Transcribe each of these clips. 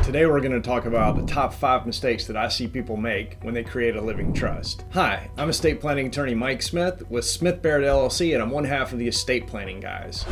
Today we're going to talk about the top 5 mistakes that I see people make when they create a living trust. Hi, I'm estate planning attorney Mike Smith with Smith Barid LLC, and I'm one half of the estate planning guys.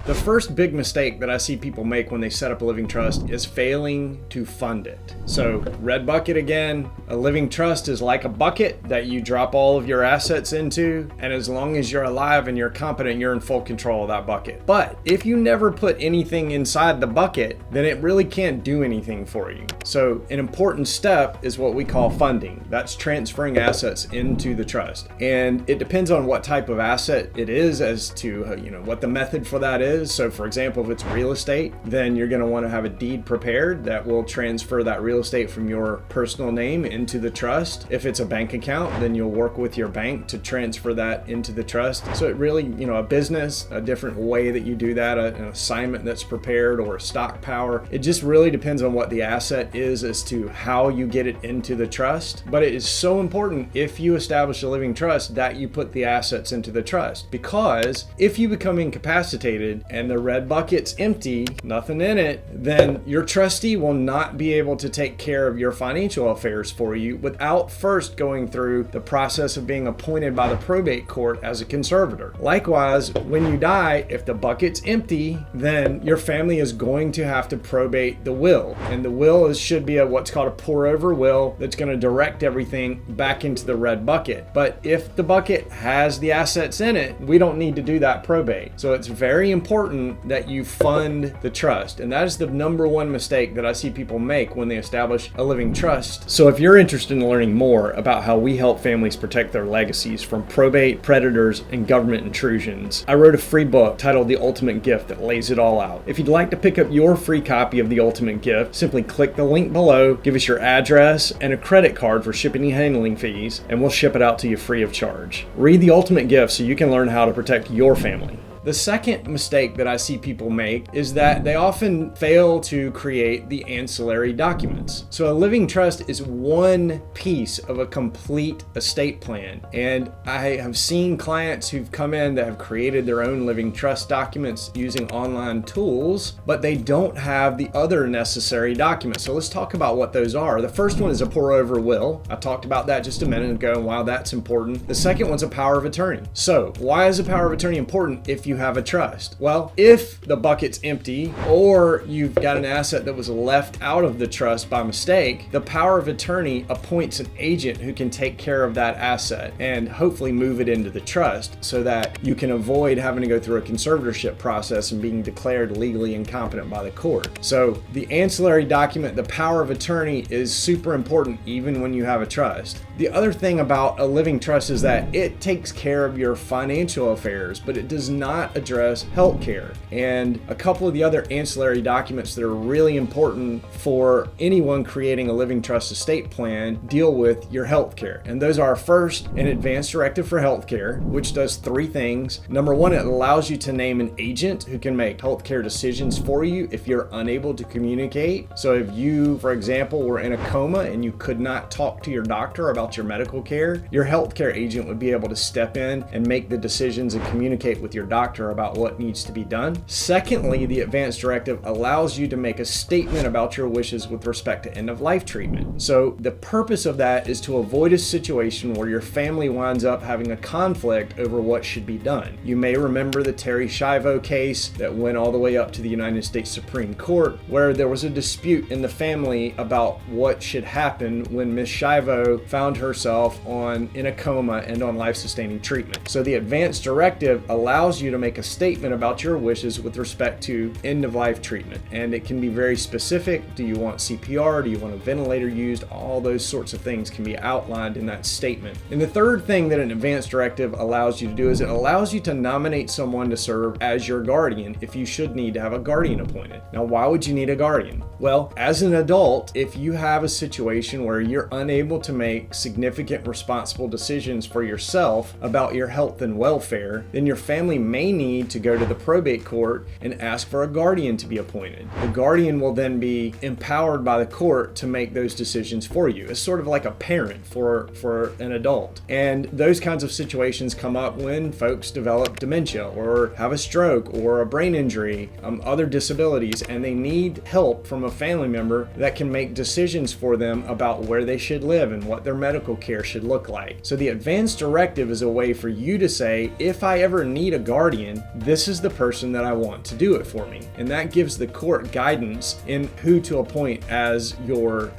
The first big mistake that I see people make when they set up a living trust is failing to fund it. So, red bucket again, a living trust is like a bucket that you drop all of your assets into, and as long as you're alive and you're competent, you're in full control of that bucket. But if you never put anything inside the bucket, then it really can't do anything for you. So, an important step is what we call funding. That's transferring assets into the trust. And it depends on what type of asset it is as to what the method for that is. So for example, if it's real estate, then you're going to want to have a deed prepared that will transfer that real estate from your personal name into the trust. If it's a bank account, then you'll work with your bank to transfer that into the trust. So it really, a business, a different way that you do that, an assignment that's prepared, or a stock power. It just really depends on what the asset is as to how you get it into the trust. But it is so important if you establish a living trust that you put the assets into the trust, because if you become incapacitated and the red bucket's empty, nothing in it, then your trustee will not be able to take care of your financial affairs for you without first going through the process of being appointed by the probate court as a conservator. Likewise, when you die, if the bucket's empty, then your family is going to have to probate the will. And the will should be what's called a pour over will that's going to direct everything back into the red bucket. But if the bucket has the assets in it, we don't need to do that probate. So it's very important that you fund the trust. And that is the number one mistake that I see people make when they establish a living trust. So if you're interested in learning more about how we help families protect their legacies from probate, predators, and government intrusions, I wrote a free book titled The Ultimate Gift that lays it all out. If you'd like to pick up your free copy of The Ultimate Gift, simply click the link below, give us your address and a credit card for shipping and handling fees, and we'll ship it out to you free of charge. Read The Ultimate Gift so you can learn how to protect your family. The second mistake that I see people make is that they often fail to create the ancillary documents. So a living trust is one piece of a complete estate plan. And I have seen clients who've come in that have created their own living trust documents using online tools, but they don't have the other necessary documents. So let's talk about what those are. The first one is a pour over will. I talked about that just a minute ago and why that's important. The second one's a power of attorney. So why is a power of attorney important if you have a trust? Well, if the bucket's empty or you've got an asset that was left out of the trust by mistake, the power of attorney appoints an agent who can take care of that asset and hopefully move it into the trust so that you can avoid having to go through a conservatorship process and being declared legally incompetent by the court. So the ancillary document, the power of attorney, is super important even when you have a trust. The other thing about a living trust is that it takes care of your financial affairs, but it does not address healthcare. And a couple of the other ancillary documents that are really important for anyone creating a living trust estate plan deal with your healthcare. And those are, first, an advance directive for healthcare, which does 3 things. Number 1, it allows you to name an agent who can make healthcare decisions for you if you're unable to communicate. So if you, for example, were in a coma and you could not talk to your doctor about your medical care, your healthcare agent would be able to step in and make the decisions and communicate with your doctor about what needs to be done. Secondly, the advance directive allows you to make a statement about your wishes with respect to end-of-life treatment. So the purpose of that is to avoid a situation where your family winds up having a conflict over what should be done. You may remember the Terry Schiavo case that went all the way up to the United States Supreme Court, where there was a dispute in the family about what should happen when Ms. Schiavo found herself in a coma and on life-sustaining treatment. So the advance directive allows you to make a statement about your wishes with respect to end-of-life treatment. And it can be very specific. Do you want CPR? Do you want a ventilator used? All those sorts of things can be outlined in that statement. And the third thing that an advance directive allows you to do is it allows you to nominate someone to serve as your guardian if you should need to have a guardian appointed. Now, why would you need a guardian? Well, as an adult, if you have a situation where you're unable to make significant responsible decisions for yourself about your health and welfare, then your family may need to go to the probate court and ask for a guardian to be appointed. The guardian will then be empowered by the court to make those decisions for you. It's sort of like a parent for an adult. And those kinds of situations come up when folks develop dementia or have a stroke or a brain injury, other disabilities, and they need help from a family member that can make decisions for them about where they should live and what their medical care should look like. So the advance directive is a way for you to say, if I ever need a guardian, this is the person that I want to do it for me. And that gives the court guidance in who to appoint as your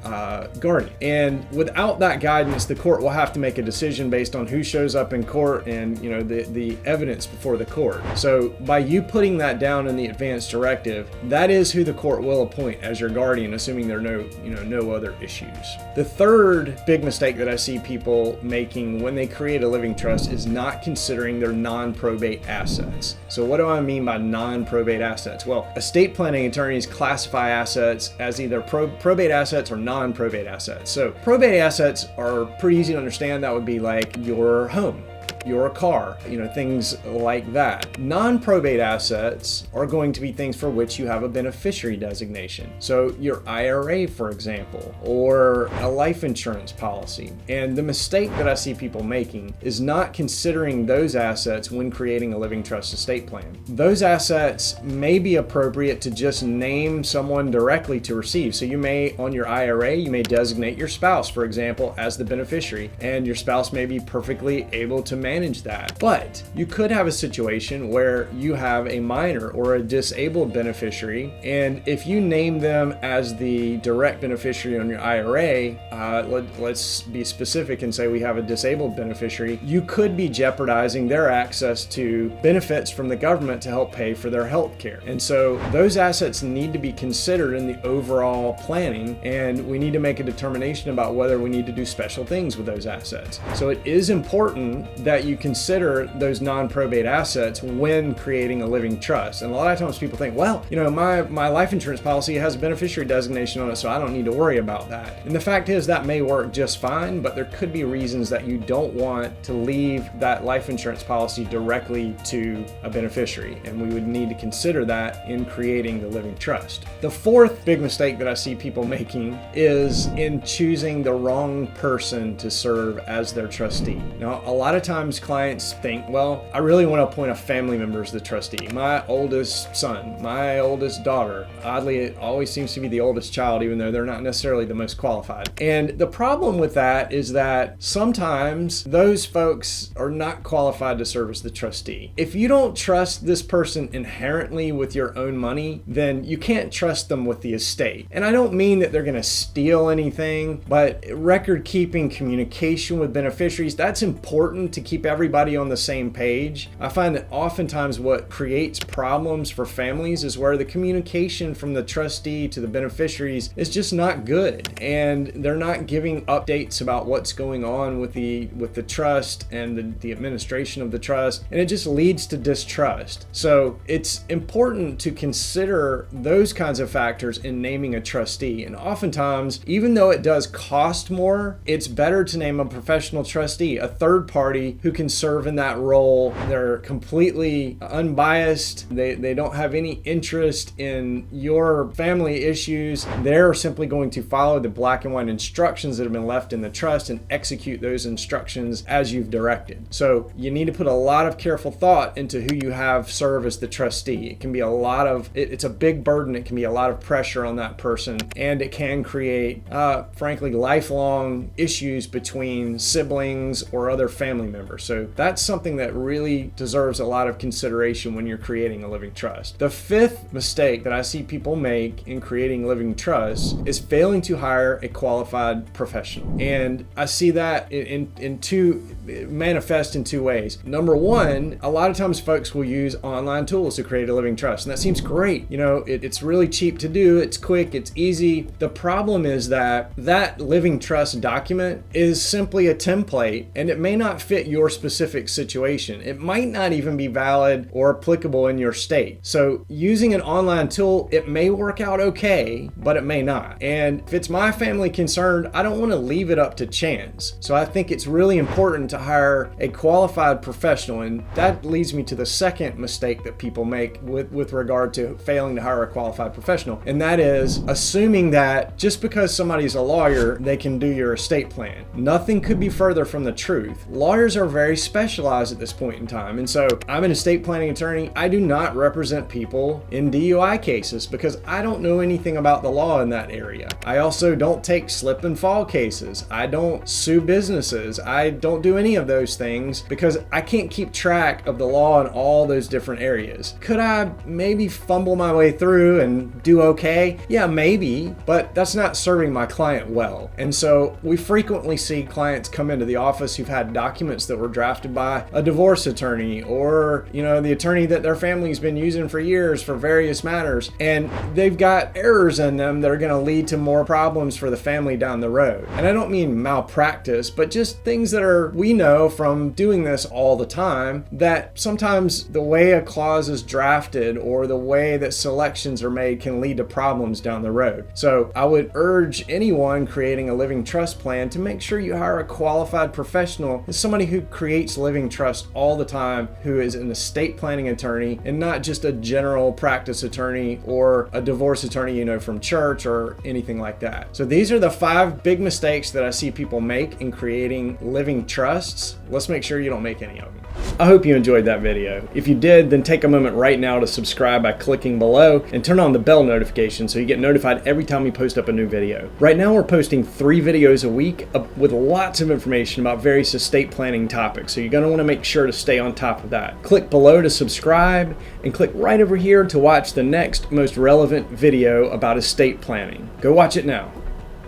guardian. And without that guidance, the court will have to make a decision based on who shows up in court and the evidence before the court. So by you putting that down in the advance directive, that is who the court will appoint as your guardian, assuming there are no other issues. The third big mistake that I see people making when they create a living trust is not considering their non-probate assets. So what do I mean by non-probate assets? Well, estate planning attorneys classify assets as either probate assets or non-probate assets. So probate assets are pretty easy to understand. That would be like your home, your car, things like that. Non-probate assets are going to be things for which you have a beneficiary designation. So your IRA, for example, or a life insurance policy. And the mistake that I see people making is not considering those assets when creating a living trust estate plan. Those assets may be appropriate to just name someone directly to receive. So you may, on your IRA, you may designate your spouse, for example, as the beneficiary, and your spouse may be perfectly able to manage that. But you could have a situation where you have a minor or a disabled beneficiary, and if you name them as the direct beneficiary on your IRA, let's be specific and say we have a disabled beneficiary, you could be jeopardizing their access to benefits from the government to help pay for their health care. And so those assets need to be considered in the overall planning, and we need to make a determination about whether we need to do special things with those assets. So it is important that you consider those non-probate assets when creating a living trust. And a lot of times people think, well, my life insurance policy has a beneficiary designation on it, so I don't need to worry about that. And the fact is that may work just fine, but there could be reasons that you don't want to leave that life insurance policy directly to a beneficiary. And we would need to consider that in creating the living trust. The fourth big mistake that I see people making is in choosing the wrong person to serve as their trustee. Now, a lot of times clients think, well, I really want to appoint a family member as the trustee. My oldest son, my oldest daughter. Oddly, it always seems to be the oldest child, even though they're not necessarily the most qualified. And the problem with that is that sometimes those folks are not qualified to serve as the trustee. If you don't trust this person inherently with your own money, then you can't trust them with the estate. And I don't mean that they're going to steal anything, but record keeping, communication with beneficiaries, that's important to keep everybody on the same page. I find that oftentimes what creates problems for families is where the communication from the trustee to the beneficiaries is just not good, and they're not giving updates about what's going on with the trust and the administration of the trust, and it just leads to distrust. So it's important to consider those kinds of factors in naming a trustee. And oftentimes, even though it does cost more, it's better to name a professional trustee, a third party who can serve in that role. They're completely unbiased. They don't have any interest in your family issues. They're simply going to follow the black and white instructions that have been left in the trust and execute those instructions as you've directed. So you need to put a lot of careful thought into who you have serve as the trustee. It can be it's a big burden. It can be a lot of pressure on that person, and it can create, frankly, lifelong issues between siblings or other family members. So that's something that really deserves a lot of consideration when you're creating a living trust. The fifth mistake that I see people make in creating living trusts is failing to hire a qualified professional. And I see that manifest in two ways. Number one, a lot of times folks will use online tools to create a living trust, and that seems great. It's really cheap to do, it's quick, it's easy. The problem is that living trust document is simply a template, and it may not fit your your specific situation. It might not even be valid or applicable in your state. So using an online tool, it may work out okay, but it may not. And if it's my family concerned, I don't want to leave it up to chance. So I think it's really important to hire a qualified professional. And that leads me to the second mistake that people make with regard to failing to hire a qualified professional. And that is assuming that just because somebody's a lawyer, they can do your estate plan. Nothing could be further from the truth. Lawyers are very specialized at this point in time. And so I'm an estate planning attorney. I do not represent people in DUI cases because I don't know anything about the law in that area. I also don't take slip and fall cases. I don't sue businesses. I don't do any of those things because I can't keep track of the law in all those different areas. Could I maybe fumble my way through and do okay? Yeah, maybe, but that's not serving my client well. And so we frequently see clients come into the office who've had documents that were drafted by a divorce attorney or, the attorney that their family's been using for years for various matters, and they've got errors in them that are going to lead to more problems for the family down the road. And I don't mean malpractice, but just things that we know from doing this all the time, that sometimes the way a clause is drafted or the way that selections are made can lead to problems down the road. So I would urge anyone creating a living trust plan to make sure you hire a qualified professional, somebody who creates living trust all the time, who is an estate planning attorney and not just a general practice attorney or a divorce attorney, from church or anything like that. So these are the 5 big mistakes that I see people make in creating living trusts. Let's make sure you don't make any of them. I hope you enjoyed that video. If you did, then take a moment right now to subscribe by clicking below and turn on the bell notification so you get notified every time we post up a new video. Right now we're posting 3 videos a week with lots of information about various estate planning topics, so you're going to want to make sure to stay on top of that. Click below to subscribe and click right over here to watch the next most relevant video about estate planning. Go watch it now.